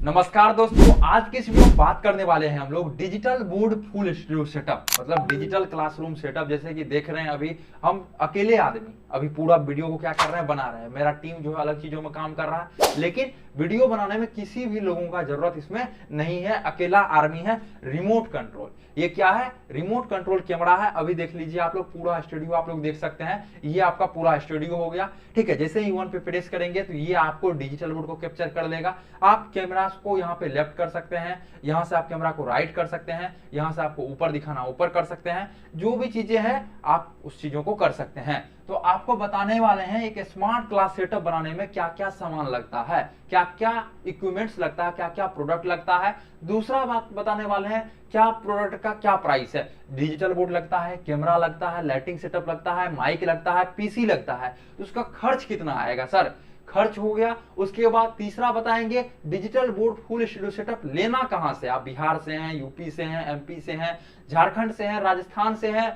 नमस्कार दोस्तों, आज की इस वीडियो में बात करने वाले हैं हम लोग digital board full studio setup, मतलब डिजिटल क्लासरूम सेटअप। जैसे कि देख रहे हैं अभी हम अकेले आदमी अभी पूरा वीडियो को क्या कर रहे हैं, बना रहे हैं। मेरा टीम जो है अलग चीजों में काम कर रहा है, लेकिन वीडियो बनाने में किसी भी लोगों का जरूरत इसमें नहीं है। अकेला आर्मी है। रिमोट कंट्रोल, ये क्या है? रिमोट कंट्रोल कैमरा है। अभी देख लीजिए आप लोग, पूरा स्टूडियो आप लोग देख सकते हैं। ये आपका पूरा स्टूडियो हो गया, ठीक है। जैसे ही 1 पे प्रेस करेंगे तो ये आपको डिजिटल बोर्ड को कैप्चर कर लेगा। आप कैमरा को यहाँ पे लेफ्ट कर सकते हैं, यहाँ से आप कैमरा को राइट कर सकते हैं, यहाँ से आपको ऊपर दिखाना ऊपर कर सकते हैं। जो भी चीजें हैं आप उस चीजों को कर सकते हैं। तो आपको बताने वाले हैं एक स्मार्ट क्लास सेटअप बनाने में क्या क्या सामान लगता है, क्या क्या इक्विपमेंट्स लगता है, क्या क्या प्रोडक्ट लगता है। दूसरा बात बताने वाले हैं क्या प्रोडक्ट का क्या प्राइस है। डिजिटल बोर्ड लगता है, कैमरा लगता है, लाइटिंग सेटअप लगता है, माइक लगता है, पीसी लगता है। तो उसका खर्च कितना आएगा सर? खर्च हो गया। उसके बाद तीसरा बताएंगे digital board full studio setup लेना कहां से। आप बिहार से हैं, यूपी से हैं, एमपी से हैं, झारखंड से हैं, राजस्थान से हैं,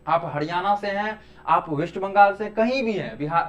आप हरियाणा से हैं, आप वेस्ट बंगाल से, कहीं भी हैं, बिहार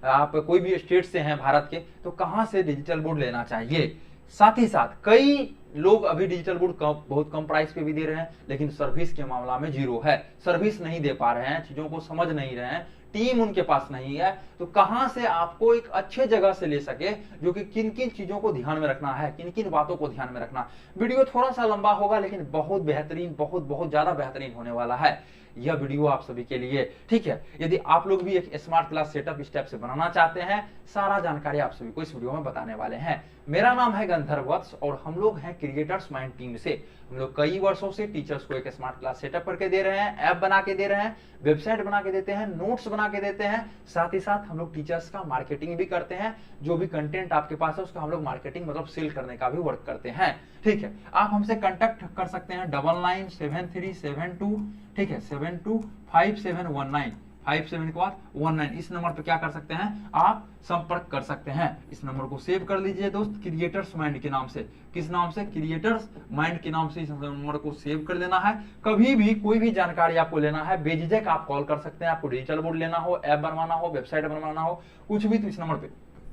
आप कोई भी स्टेट से हैं भारत के, तो कहां से डिजिटल बोर्ड लेना चाहिए। साथ ही साथ कई लोग अभी डिजिटल बोर्ड बहुत कम प्राइस पे भी दे रहे हैं, लेकिन सर्विस के मामला में जीरो है। सर्विस नहीं दे पा रहे हैं, चीजों को समझ नहीं रहे हैं, टीम उनके पास नहीं है। तो कहां से आपको एक अच्छे जगह से ले सके, जो कि किन किन चीजों को ध्यान में रखना है, किन किन बातों को ध्यान में रखना। वीडियो थोड़ा सा लंबा होगा, लेकिन बहुत बेहतरीन, बहुत ज्यादा बेहतरीन होने वाला है यह वीडियो आप सभी के लिए, ठीक है। यदि आप लोग भी एक स्मार्ट क्लास सेटअप इस टाइप से बनाना चाहते हैं, सारा जानकारी आप सभी को इस वीडियो में बताने वाले हैं। मेरा नाम है गंधर्व वत्स और हम लोग हैं क्रिएटर्स माइंड टीम से। हम लोग कई वर्षों से टीचर्स को एक स्मार्ट क्लास सेटअप करके दे रहे हैं, ऐप बना के दे रहे हैं, वेबसाइट बना के देते हैं, नोट्स बना के देते हैं। साथ ही साथ हम लोग टीचर्स का मार्केटिंग भी करते हैं। जो भी कंटेंट आपके पास है उसका हम लोग मार्केटिंग मतलब सेल करने का भी वर्क करते हैं, ठीक है। आप हमसे कांटेक्ट कर सकते हैं 997372, ठीक है, 725719, 57 के बाद 19। इस नंबर पे क्या कर सकते हैं, आप संपर्क कर सकते हैं। इस नंबर को सेव कर लीजिए दोस्त, क्रिएटर्स माइंड के नाम से। किस नाम से? क्रिएटर्स माइंड के नाम से इस नंबर को सेव कर लेना है। कभी भी कोई भी जानकारी आपको लेना है, बेझिझक आप कॉल कर सकते हैं। आपको डिजिटल बोर्ड लेना हो, ऐप बनवाना हो, वेबसाइट बनवाना हो, कुछ भी, तो इस नंबर पे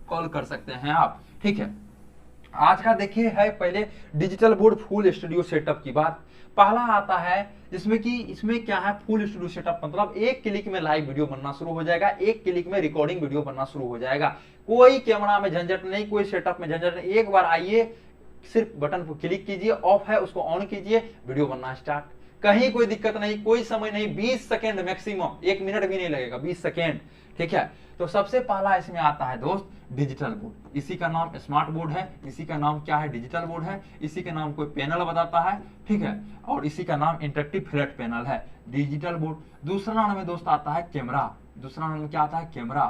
कॉल कर सकते हैं आप, ठीक है। आज का देखिए है पहले digital board full studio setup की बात। पहला आता है जिसमें कि इसमें क्या है, फुल स्टूडियो सेटअप मतलब एक क्लिक में लाइव वीडियो बनना शुरू हो जाएगा, एक क्लिक में रिकॉर्डिंग वीडियो बनना शुरू हो जाएगा। कोई कैमरा में झंझट नहीं, कोई सेटअप में झंझट नहीं। एक बार आइए, सिर्फ बटन पर क्लिक कीजिए, ऑफ है उसको ऑन कीजिए, वीडियो बनना स्टार्ट। कहीं कोई दिक्कत नहीं, कोई समय नहीं, 20 सेकेंड मैक्सिमम, 1 मिनट भी नहीं लगेगा, 20 सेकेंड, ठीक है। तो सबसे पहला इसमें आता है दोस्त डिजिटल बोर्ड। इसी का नाम स्मार्ट बोर्ड है, इसी का नाम क्या है, डिजिटल बोर्ड है। इसी के नाम कोई पैनल बताता है, ठीक है, और इसी का नाम इंटरेक्टिव फ्लैट पैनल है, डिजिटल बोर्ड। दूसरा नाम में दोस्त आता है कैमरा। दूसरा नाम में क्या आता है, कैमरा।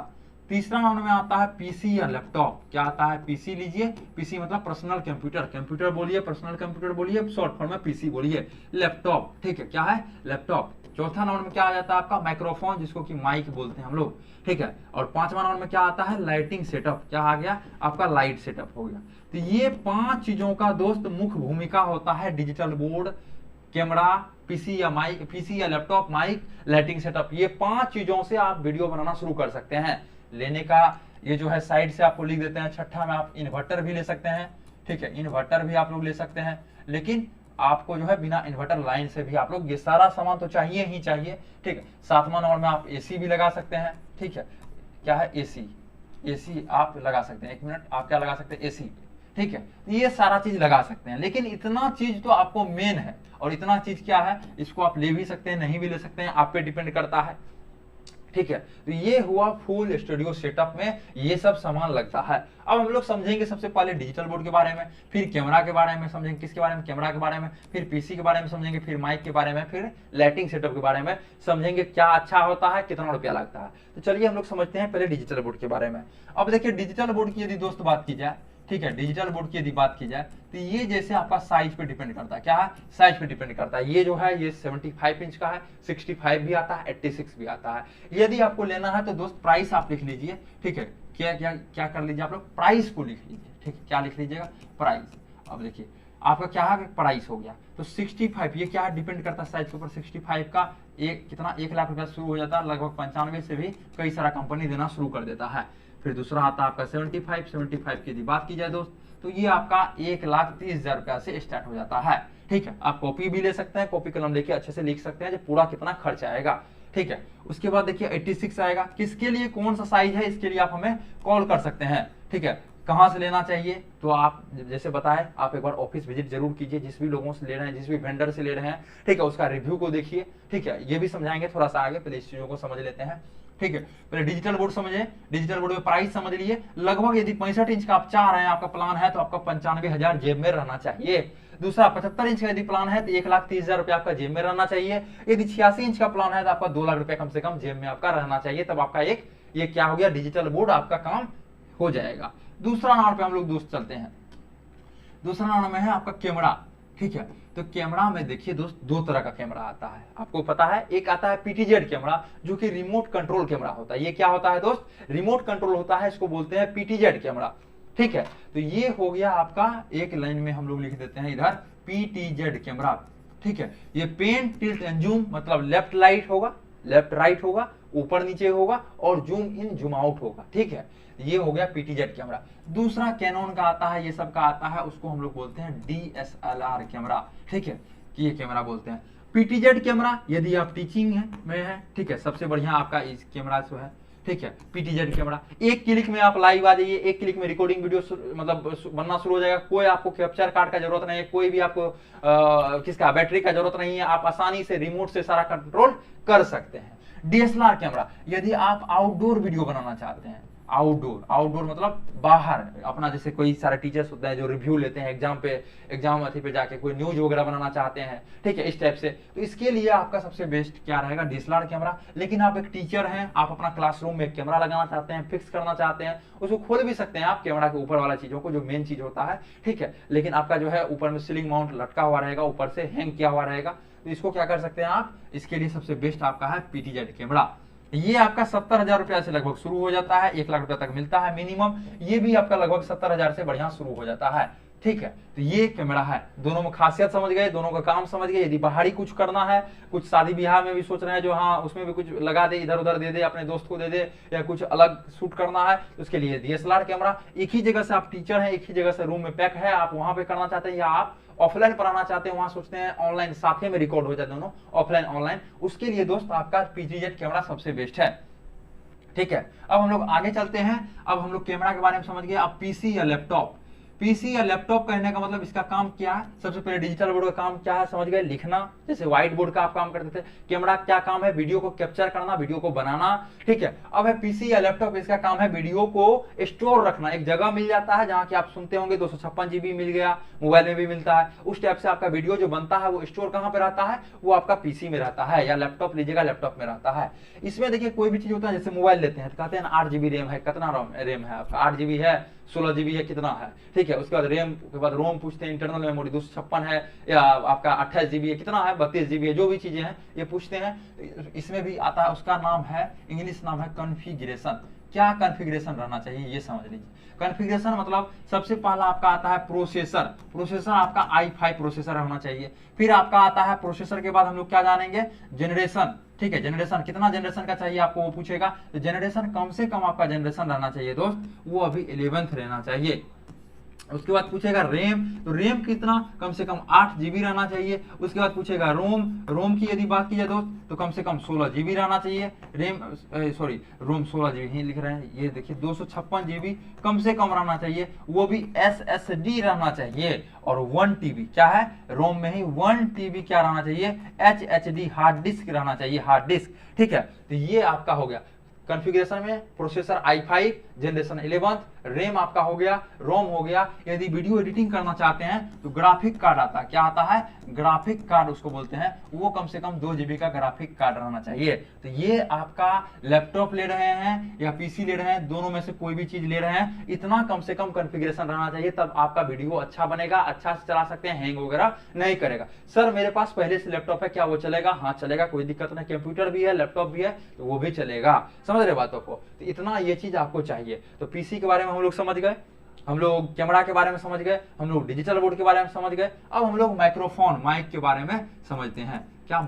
तीसरा नाम में आता है पीसी या लैपटॉप। क्या आता है, पीसी लीजिए, पीसी मतलब पर्सनल कंप्यूटर, कंप्यूटर बोलिए, पर्सनल कंप्यूटर बोलिए, शॉर्ट फॉर्म में पीसी बोलिए। लैपटॉप, ठीक है, क्या है, लैपटॉप। चौथा नंबर में क्या आ जाता है आपका, माइक्रोफोन, जिसको कि माइक बोलते हैं हम लोग, ठीक है। और पांचवा नंबर में क्या आता है, लाइटिंग सेटअप। क्या आ गया आपका, लाइट सेटअप हो गया। तो ये 5 चीजों का दोस्त मुख्य भूमिका होता है डिजिटल बोर्ड, कैमरा, पीसी या माइक, पीसी या लैपटॉप, माइक, लाइटिंग सेटअप। ये 5 चीजों से आप वीडियो बनाना शुरू कर सकते हैं। लेने का ये जो है साइड से आपको लिख देते हैं। छठा में आप इन्वर्टर भी ले सकते हैं, ठीक है, इन्वर्टर भी आप लोग ले सकते हैं। लेकिन आपको जो है बिना इन्वर्टर लाइन से भी आप लोग, ये सारा सामान तो चाहिए ही चाहिए, ठीक है। 7वां नंबर में आप एसी भी लगा सकते हैं, ठीक है। क्या है, एसी, एसी आप लगा सकते हैं। 1 मिनट, आप क्या लगा सकते हैं, एसी, ठीक है। ये सारा चीज लगा सकते हैं, लेकिन इतना चीज तो आपको मेन है। और इतना चीज क्या है, इसको आप ले भी सकते हैं, नहीं भी ले सकते हैं, आप पे डिपेंड करता है, ठीक है। तो ये हुआ फुल स्टूडियो सेटअप में ये सब सामान लगता है। अब हम लोग समझेंगे सबसे पहले डिजिटल बोर्ड के बारे में, फिर कैमरा के बारे में समझेंगे, किसके बारे में, कैमरा के बारे में, फिर पीसी के बारे में समझेंगे, फिर माइक के बारे में, फिर लाइटिंग सेटअप के बारे में समझेंगे, क्या अच्छा होता है, कितना रुपया लगता है। तो चलिए हम लोग समझते हैं पहले डिजिटल बोर्ड के बारे में। अब देखिए डिजिटल बोर्ड की यदि दोस्त बात की जाए, ठीक है, डिजिटल बोर्ड की यदि बात की जाए तो ये जैसे आपका साइज पे डिपेंड करता है। क्या है, साइज पे डिपेंड करता है। ये जो है ये 75 इंच का है, 65 भी आता है, 86 भी आता है। यदि आपको लेना है तो दोस्त प्राइस आप लिख लीजिए, ठीक है। क्या क्या क्या कर लीजिए आप लोग, प्राइस को लिख लीजिए, ठीक है। क्या लिख लीजिएगा, प्राइस। अब देखिए आपका क्या है, प्राइस हो गया। तो 65, ये क्या है, डिपेंड करता है साइज के ऊपर। 65 का एक कितना, 1 लाख रुपया शुरू हो जाता है, लगभग 95 से भी कई सारा कंपनी देना शुरू कर देता है। फिर दूसरा आता है आपका 75 की यदि बात की जाए दोस्त तो ये आपका 1,30,000 रुपया से स्टार्ट हो जाता है। ठीक है, आप कॉपी भी ले सकते हैं, कॉपी कलम लेके अच्छे से लिख सकते हैं जो पूरा कितना खर्च आएगा। ठीक है, उसके बाद देखिए 86 आएगा। किसके लिए कौन सा साइज है, इसके लिए आप हमें कॉल कर सकते हैं। ठीक है, कहाँ से लेना चाहिए, तो आप जैसे बताए आप एक बार ऑफिस विजिट जरूर कीजिए, जिस भी लोगों से ले रहे हैं, जिस भी वेंडर से ले रहे हैं। ठीक है, उसका रिव्यू को देखिए। ठीक है, ये भी समझाएंगे थोड़ा सा आगे, पहले इस चीजों को समझ लेते हैं। ठीक है, पहले डिजिटल बोर्ड समझिए। डिजिटल बोर्ड में प्राइस समझ लिए। लगभग यदि 65 इंच का आप चाह रहे हैं, आपका प्लान है, तो आपका 95,000 जेब में रहना चाहिए। दूसरा 75 इंच का यदि प्लान है तो 1,30,000 रुपया आपका जेब में रहना चाहिए। यदि 86 इंच का प्लान है तो आपका 2 लाख रुपया कम से कम जेब में आपका रहना चाहिए। तब आपका एक ये क्या हो गया, डिजिटल बोर्ड आपका काम हो जाएगा। दूसरा नंबर पे हम लोग दोस्त चलते हैं। दूसरा नंबर में है आपका कैमरा। ठीक है, तो कैमरा में देखिए दोस्त, दो तरह का कैमरा आता है, आपको पता है। एक आता है पीटीजेड कैमरा, जो कि रिमोट कंट्रोल कैमरा होता है। ये क्या होता है दोस्त, रिमोट कंट्रोल होता है, इसको बोलते हैं पीटीजेड कैमरा। ठीक है, तो ये हो गया आपका, एक लाइन में हम लोग लिख देते हैं इधर पीटीजेड कैमरा। ठीक है, ये पेन टिल्ट एंड जूम, मतलब लेफ्ट राइट होगा, लेफ्ट राइट होगा, ऊपर नीचे होगा, और जूम इन जूम आउट होगा। ठीक है, ये हो गया पीटीजेड कैमरा। दूसरा कैनन का आता है, ये सब का आता है, उसको हम लोग बोलते हैं डीएसएलआर कैमरा। ठीक है, ये कैमरा बोलते हैं। पीटीजेड कैमरा यदि आप टीचिंग में है, ठीक है, सबसे बढ़िया आपका इस कैमरा जो है। ठीक है, पीटीजेड कैमरा, एक क्लिक में आप लाइव आ जाइए, एक क्लिक में रिकॉर्डिंग वीडियो मतलब बनना शुरू हो जाएगा। कोई आपको कैप्चर कार्ड का जरूरत नहीं है, कोई भी आपको किसका बैटरी का जरूरत नहीं है, आप आसानी से रिमोट से सारा कंट्रोल कर सकते हैं। डीएसएलआर कैमरा, यदि आप आउटडोर वीडियो बनाना चाहते हैं, आउटडोर मतलब बाहर, अपना जैसे कोई सारे टीचर्स होते हैं जो रिव्यू लेते हैं एग्जाम अथी पे जाके कोई न्यूज वगैरह बनाना चाहते हैं। ठीक है, इस टाइप से, तो इसके लिए आपका सबसे बेस्ट क्या रहेगा, डीएसएलआर कैमरा। लेकिन आप एक टीचर हैं, आप अपना क्लासरूम में एक कैमरा लगाना चाहते हैं, फिक्स करना चाहते हैं, उसको खोल भी सकते हैं आप कैमरा के ऊपर वाला चीजों को, जो मेन चीज होता है। ठीक है, लेकिन आपका जो है ऊपर में सीलिंग माउंट लटका हुआ रहेगा, ऊपर से हैंग किया हुआ रहेगा, तो इसको क्या कर सकते हैं आप, इसके लिए सबसे बेस्ट आपका है पीटीजेड कैमरा। ये आपका 70,000 रुपया से लगभग शुरू हो जाता है, 1 लाख रुपया तक मिलता है मिनिमम। ये भी आपका लगभग 70,000 से बढ़िया शुरू हो जाता है। ठीक है, तो ये कैमरा है। दोनों में खासियत समझ गए, दोनों का काम समझ गए। यदि बाहरी कुछ करना है, कुछ शादी ब्याह में भी सोच रहे हैं जो, हाँ उसमें भी कुछ लगा दे, इधर उधर दे दे, अपने दोस्त को दे दे, या कुछ अलग शूट करना है, तो उसके लिए डीएसएलआर कैमरा। एक ही जगह से आप टीचर हैं, एक ही जगह से रूम में पैक है, आप वहां पे करना चाहते हैं, या आप ऑफलाइन पढ़ाना चाहते हैं, वहां सोचते हैं ऑनलाइन साथ में रिकॉर्ड हो जाए दोनों, ऑफलाइन ऑनलाइन, उसके लिए दोस्त आपका पीटीजेड कैमरा सबसे बेस्ट है। ठीक है, अब हम लोग आगे चलते हैं। अब हम लोग कैमरा के बारे में समझ गए। अब पीसी या लैपटॉप, पीसी या लैपटॉप कहने का मतलब इसका काम क्या है। सबसे पहले डिजिटल बोर्ड का काम क्या है समझ गए, लिखना, जैसे व्हाइट बोर्ड का आप काम करते थे। कैमरा क्या काम है, वीडियो को कैप्चर करना, वीडियो को बनाना। ठीक है, अब है पीसी या लैपटॉप, इसका काम है वीडियो को स्टोर रखना। एक जगह मिल जाता है जहां कि आप सुनते होंगे 256 जीबी मिल गया, मोबाइल में भी मिलता है, उस टाइप से आपका वीडियो जो बनता है वो स्टोर कहां पे रहता है, वो आपका पीसी में रहता है, या लैपटॉप लीजिएगा लैपटॉप में रहता है। इसमें देखिए कोई भी चीज होता है, जैसे मोबाइल लेते हैं तो कहते हैं 8 जीबी रैम है, कितना रैम है आपका, 8 जीबी है, 16 जीबी है, कितना है। ठीक है, उसके बाद रैम के बाद रोम पूछते हैं, इंटरनल मेमोरी 256 है, या आपका 28 जीबी है, कितना है, 32 जीबी है, जो भी चीजें हैं ये पूछते हैं। इसमें भी आता है, उसका नाम है, इंग्लिश नाम है कॉन्फ़िगरेशन। क्या कॉन्फ़िगरेशन रहना चाहिए ये समझ लीजिए। कॉन्फ़िगरेशन मतलब सबसे पहला आपका आता है प्रोसेसर। प्रोसेसर आपका i5 प्रोसेसर रहना चाहिए। फिर आपका आता है प्रोसेसर के बाद हम लोग क्या जानेंगे, जनरेशन। ठीक है, जनरेशन, कितना जनरेशन का चाहिए आपको वो पूछेगा, तो जनरेशन कम से कम आपका जनरेशन रहना चाहिए दोस्त, वो अभी 11th रहना चाहिए। उसके बाद पूछेगा रैम, तो रैम कितना, कम से कम 8 जीबी रहना चाहिए। उसके बाद पूछेगा रोम की यदि बात की जाए दोस्त, तो कम से कम 16 जीबी रहना चाहिए। रोम 16 जीबी ही लिख रहे हैं, ये देखिए 256 जीबी कम से कम रहना चाहिए, वो भी SSD रहना चाहिए। और 1 TB क्या है, रोम में ही 1 TB क्या रहना चाहिए, HDD हार्ड डिस्क रहना चाहिए, हार्ड डिस्क। ठीक है, तो ये आपका हो गया कॉन्फ़िगरेशन में। प्रोसेसर i5 जनरेशन 11, रैम आपका हो गया, रोम हो गया। यदि वीडियो एडिटिंग करना चाहते हैं तो ग्राफिक कार्ड आता है, क्या आता है, ग्राफिक कार्ड उसको बोलते हैं, वो कम से कम 2 जीबी का ग्राफिक कार्ड रहना चाहिए। तो ये आपका लैपटॉप ले रहे हैं या पीसी ले रहे हैं, दोनों में से कोई भी चीज ले रहे हैं, इतना कम से कम कॉन्फ़िगरेशन रहना चाहिए, तब आपका वीडियो अच्छा बनेगा, अच्छा से चला सकते हैं, हैंग वगैरह नहीं करेगा। सर मेरे पास पहले से लैपटॉप है, क्या वो चलेगा, हाँ चलेगा, कोई दिक्कत नहीं, कंप्यूटर भी है, लैपटॉप भी है, तो वो भी चलेगा। समझ रहे बातों को, तो इतना ये चीज आपको चाहिए। तो पीसी के बारे में हम लोग समझ गए, हम लोग कैमरा के बारे में समझ गए, हम लोग डिजिटल बोर्ड के बारे में समझ गए। अब हम लोग माइक्रोफोन, माइक के बारे में समझते हैं। क्या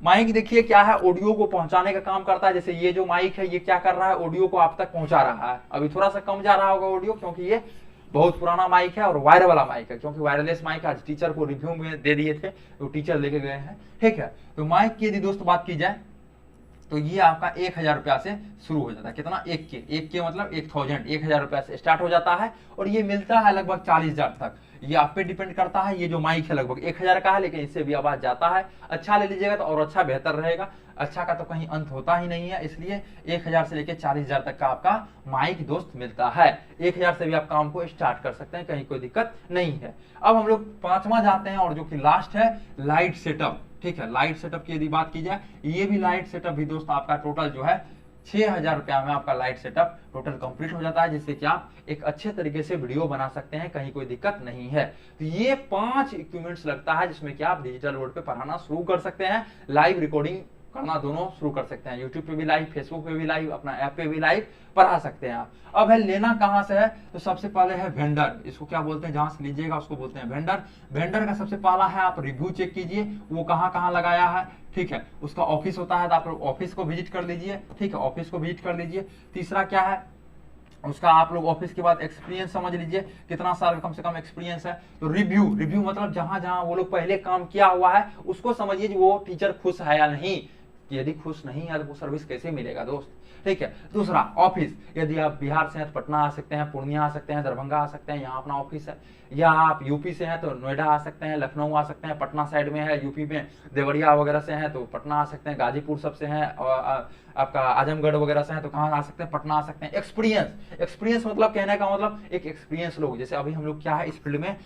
माइक देखिए क्या है, ऑडियो को पहुंचाने का काम करता है। जैसे ये जो माइक है ये क्या कर रहा है, ऑडियो को आप तक पहुंचा रहा है। अभी थोड़ा सा कम जा रहा होगा ऑडियो, क्योंकि ये बहुत पुराना माइक है और वायर वाला माइक है, क्योंकि वायरलेस माइक आज टीचर को रिव्यू में दे दिए थे तो टीचर लेके गए हैं। ठीक है, तो माइक की यदि दोस्त बात की जाए तो ये आपका 1000 रुपया से शुरू हो जाता है। कितना? एक के मतलब 1000 रुपया से स्टार्ट हो जाता है और ये मिलता है लगभग 40,000 तक। ये आप पे डिपेंड करता है। ये जो माइक है लगभग 1000 का है, लेकिन इससे भी आवाज जाता है। अच्छा ले लीजिएगा तो और अच्छा बेहतर रहेगा। अच्छा का तो कहीं अंत होता ही नहीं है, इसलिए 1000 से लेकर 40,000 तक का आपका माइक दोस्त मिलता है। 1000 से भी आप काम को स्टार्ट कर सकते हैं, कहीं कोई दिक्कत नहीं है। अब हम लोग 5वां जाते हैं और जो कि लास्ट है लाइट सेटअप। ठीक है, लाइट सेटअप की यदि बात की जाए, ये भी लाइट सेटअप भी दोस्त आपका टोटल जो है 6000 रुपया में आपका लाइट सेटअप टोटल कंप्लीट हो जाता है, जिससे कि आप एक अच्छे तरीके से वीडियो बना सकते हैं, कहीं कोई दिक्कत नहीं है। तो ये 5 इक्विपमेंट्स लगता है जिसमें कि आप डिजिटल बोर्ड पे पढ़ाना शुरू कर सकते हैं, लाइव रिकॉर्डिंग करना दोनों शुरू कर सकते हैं। यूट्यूब पे भी लाइव, फेसबुक पे भी लाइव, अपना ऐप पे भी लाइव पढ़ा सकते हैं आप। अब है लेना कहां से है, तो सबसे पहले है वेंडर। इसको क्या बोलते हैं, जहां से लीजिएगा उसको बोलते हैं वेंडर। वेंडर का सबसे पहला है, आप रिव्यू चेक कीजिए वो कहां कहां लगाया है। ठीक है, उसका ऑफिस होता है तो आप ऑफिस को विजिट कर लीजिए। ठीक है, ऑफिस को विजिट कर लीजिए। तीसरा क्या है, उसका आप लोग ऑफिस के बाद एक्सपीरियंस समझ लीजिए, कितना साल का कम से कम एक्सपीरियंस है। तो रिव्यू मतलब जहां जहां वो लोग पहले काम किया हुआ है उसको समझिए कि वो टीचर खुश है या नहीं। यदि खुश नहीं है तो वो सर्विस कैसे मिलेगा दोस्त। ठीक है, दूसरा ऑफिस, यदि आप बिहार से हैं तो पटना आ सकते हैं, पूर्णिया आ सकते हैं, दरभंगा आ सकते हैं, यहाँ अपना ऑफिस है। या आप यूपी से हैं तो नोएडा आ सकते हैं, लखनऊ आ सकते हैं, पटना साइड में है यूपी में, देवरिया वगैरह से हैं तो पटना आ सकते हैं, गाजीपुर सबसे हैं और आपका आजमगढ़ वगैरह से हैं तो कहाँ आ सकते हैं, पटना आ सकते हैं। एक्सपीरियंस मतलब कहने का मतलब एक एक्सपीरियंस लोग, जैसे अभी हम लोग क्या है इस फील्ड में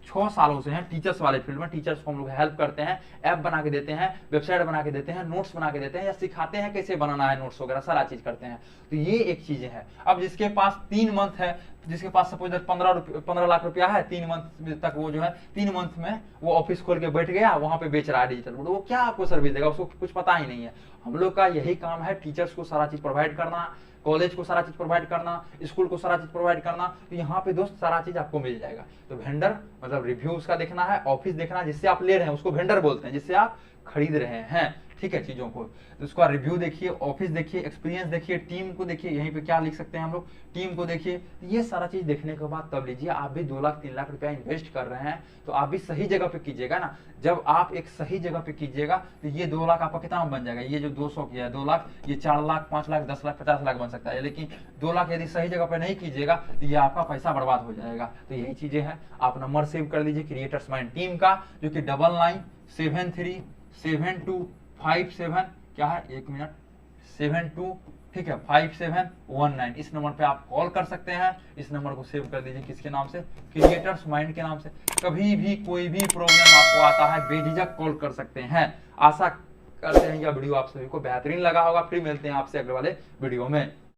6 सालों से हैं, टीचर्स वाले फील्ड में। टीचर्स को हम लोग हेल्प करते हैं, ऐप बना के देते हैं, वेबसाइट बना के देते हैं, नोट्स बना के देते हैं, या सिखाते हैं कैसे बनाना है नोट्स वगैरह, सारा चीज करते हैं। तो ये एक चीजें है। अब जिसके पास 3 मंथ है, जिसके पास सपोज 15 लाख रुपया है, 3 मंथ तक वो जो है 3 मंथ में वो ऑफिस खोल के बैठ गया, वहां पे बेच रहा है डिजिटल बोर्ड, वो क्या आपको सर्विस देगा, उसको कुछ पता ही नहीं है। हम लोग का यही काम है, टीचर्स को सारा चीज प्रोवाइड करना, कॉलेज को सारा चीज प्रोवाइड करना, स्कूल को सारा चीज प्रोवाइड करना। तो यहाँ पे दोस्त सारा चीज आपको मिल जाएगा। तो वेंडर मतलब रिव्यू उसका देखना है, ऑफिस देखना है जिससे आप ले रहे हैं उसको वेंडर बोलते हैं, जिससे आप खरीद रहे हैं। ठीक है, चीजों को तो उसका रिव्यू देखिए, ऑफिस देखिए, एक्सपीरियंस देखिए, टीम को देखिए, यहीं पे क्या लिख सकते हैं हम लोग, टीम को देखिए। ये सारा चीज देखने के बाद तब लीजिए। आप भी 2 लाख 3 लाख रुपया इन्वेस्ट कर रहे हैं तो आप भी सही जगह पे कीजिएगा ना। जब आप एक सही जगह पे कीजिएगा तो ये 2 लाख आपका कितना बन जाएगा, ये जो 200 किया है 2 लाख, ये 4 लाख 5 लाख 10 लाख 50 लाख बन सकता है। लेकिन 2 लाख यदि सही जगह पे नहीं कीजिएगा तो ये आपका पैसा बर्बाद हो जाएगा। तो यही चीजें हैं। आप नंबर सेव कर लीजिए क्रिएटर्स माइंड टीम का, जो कि 99737257 क्या है, 1 मिनट, 72, ठीक है 5719। इस नंबर पे आप कॉल कर सकते हैं। इस नंबर को सेव कर लीजिए, किसके नाम से, क्रिएटर्स माइंड के नाम से। कभी भी कोई भी प्रॉब्लम आपको आता है बेझिझक कॉल कर सकते हैं। आशा करते हैं यह वीडियो आप सभी को बेहतरीन लगा होगा। फिर मिलते हैं आपसे अगले वाले वीडियो में।